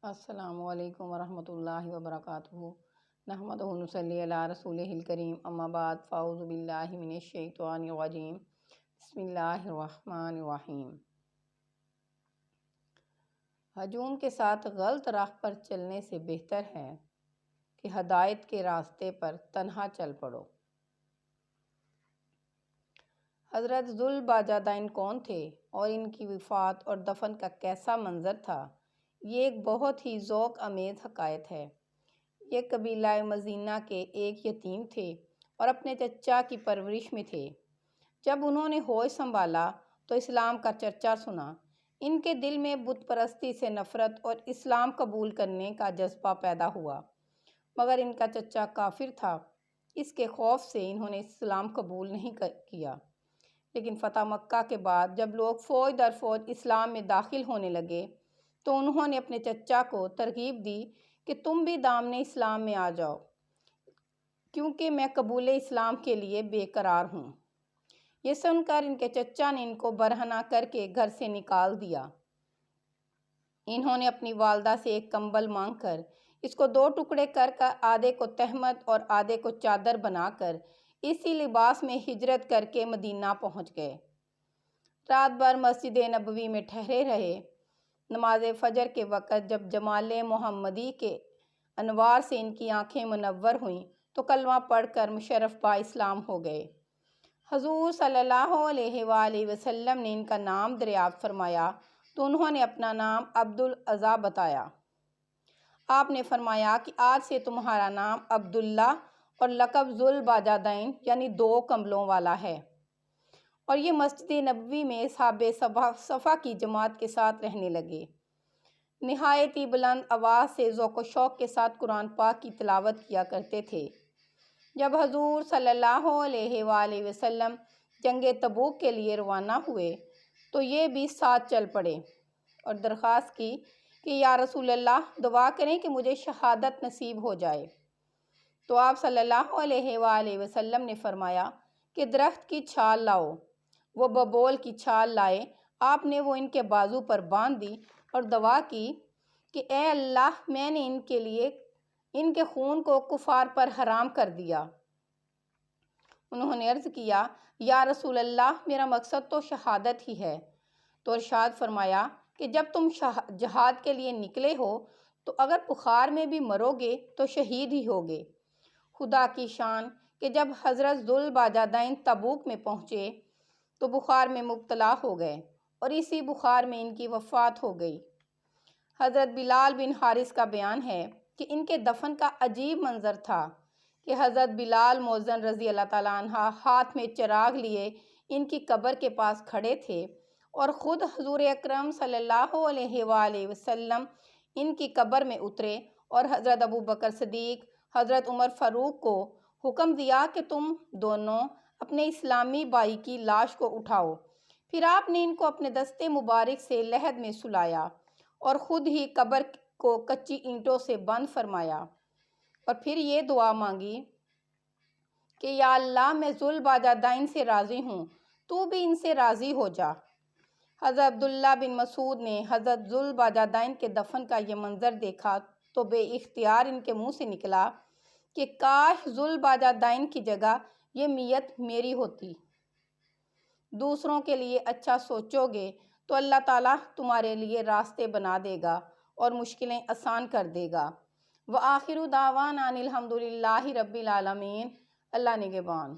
السلام علیکم ورحمۃ اللہ وبرکاتہ۔ نحمدہ و نصلی علی رسولہ الکریم، اما بعد، فاعوذ باللہ من الشیطان الرجیم، بسم اللہ الرحمن الرحیم۔ ہجوم کے ساتھ غلط راہ پر چلنے سے بہتر ہے کہ ہدایت کے راستے پر تنہا چل پڑو۔ حضرت ذوالبجادین کون تھے اور ان کی وفات اور دفن کا کیسا منظر تھا؟ یہ ایک بہت ہی ذوق آمیز حکایت ہے۔ یہ قبیلہ مزینہ کے ایک یتیم تھے اور اپنے چچا کی پرورش میں تھے۔ جب انہوں نے ہوش سنبھالا تو اسلام کا چرچا سنا۔ ان کے دل میں بت پرستی سے نفرت اور اسلام قبول کرنے کا جذبہ پیدا ہوا، مگر ان کا چچا کافر تھا۔ اس کے خوف سے انہوں نے اسلام قبول نہیں کیا۔ لیکن فتح مکہ کے بعد جب لوگ فوج در فوج اسلام میں داخل ہونے لگے تو انہوں نے اپنے چچا کو ترغیب دی کہ تم بھی دامن اسلام میں آ جاؤ، کیونکہ میں قبول اسلام کے لیے بے قرار ہوں۔ یہ سن کر ان کے چچا نے ان کو برہنہ کر کے گھر سے نکال دیا۔ انہوں نے اپنی والدہ سے ایک کمبل مانگ کر اس کو 2 ٹکڑے کر آدھے کو تہمت اور آدھے کو چادر بنا کر اسی لباس میں ہجرت کر کے مدینہ پہنچ گئے۔ رات بھر مسجد نبوی میں ٹھہرے رہے۔ نماز فجر کے وقت جب جمال محمدی کے انوار سے ان کی آنکھیں منور ہوئیں تو کلمہ پڑھ کر مشرف با اسلام ہو گئے۔ حضور صلی اللہ علیہ وآلہ وسلم نے ان کا نام دریافت فرمایا تو انہوں نے اپنا نام عبدالاعلیٰ بتایا۔ آپ نے فرمایا کہ آج سے تمہارا نام عبداللہ اور لقب ذوالبجادین یعنی 2 کمبلوں والا ہے۔ اور یہ مسجد نبوی میں اصحاب صفا کی جماعت کے ساتھ رہنے لگے۔ نہایت ہی بلند آواز سے ذوق و شوق کے ساتھ قرآن پاک کی تلاوت کیا کرتے تھے۔ جب حضور صلی اللہ علیہ وآلہ وسلم جنگ تبوک کے لیے روانہ ہوئے تو یہ بھی ساتھ چل پڑے اور درخواست کی کہ یا رسول اللہ، دعا کریں کہ مجھے شہادت نصیب ہو جائے۔ تو آپ صلی اللہ علیہ وآلہ وسلم نے فرمایا کہ درخت کی چھال لاؤ۔ وہ ببول کی چھال لائے۔ آپ نے وہ ان کے بازو پر باندھ دی اور دعا کی کہ اے اللہ، میں نے ان کے خون کو کفار پر حرام کر دیا۔ انہوں نے عرض کیا یا رسول اللہ، میرا مقصد تو شہادت ہی ہے۔ تو ارشاد فرمایا کہ جب تم جہاد کے لیے نکلے ہو تو اگر بخار میں بھی مرو گے تو شہید ہی ہوگے۔ خدا کی شان کہ جب حضرت ذوالبجادین تبوک میں پہنچے تو بخار میں مبتلا ہو گئے اور اسی بخار میں ان کی وفات ہو گئی۔ حضرت بلال بن حارث کا بیان ہے کہ ان کے دفن کا عجیب منظر تھا کہ حضرت بلال مؤذن رضی اللہ تعالیٰ عنہ ہاتھ میں چراغ لیے ان کی قبر کے پاس کھڑے تھے اور خود حضور اکرم صلی اللہ علیہ وآلہ وسلم ان کی قبر میں اترے اور حضرت ابوبکر صدیق، حضرت عمر فاروق کو حکم دیا کہ تم دونوں اپنے اسلامی بھائی کی لاش کو اٹھاؤ۔ پھر آپ نے ان کو اپنے دستے مبارک سے لحد میں سلایا اور خود ہی قبر کو کچی اینٹوں سے بند فرمایا اور پھر یہ دعا مانگی کہ یا اللہ، میں ذوالبجادین سے راضی ہوں، تو بھی ان سے راضی ہو جا۔ حضرت عبداللہ بن مسعود نے حضرت ذوالبجادین کے دفن کا یہ منظر دیکھا تو بے اختیار ان کے منہ سے نکلا کہ کاش ذوالبجادین کی جگہ یہ میت میری ہوتی۔ دوسروں کے لیے اچھا سوچو گے تو اللہ تعالیٰ تمہارے لیے راستے بنا دے گا اور مشکلیں آسان کر دے گا۔ وآخر دعوانا ان الحمد للہ رب العالمین۔ اللہ نگہبان۔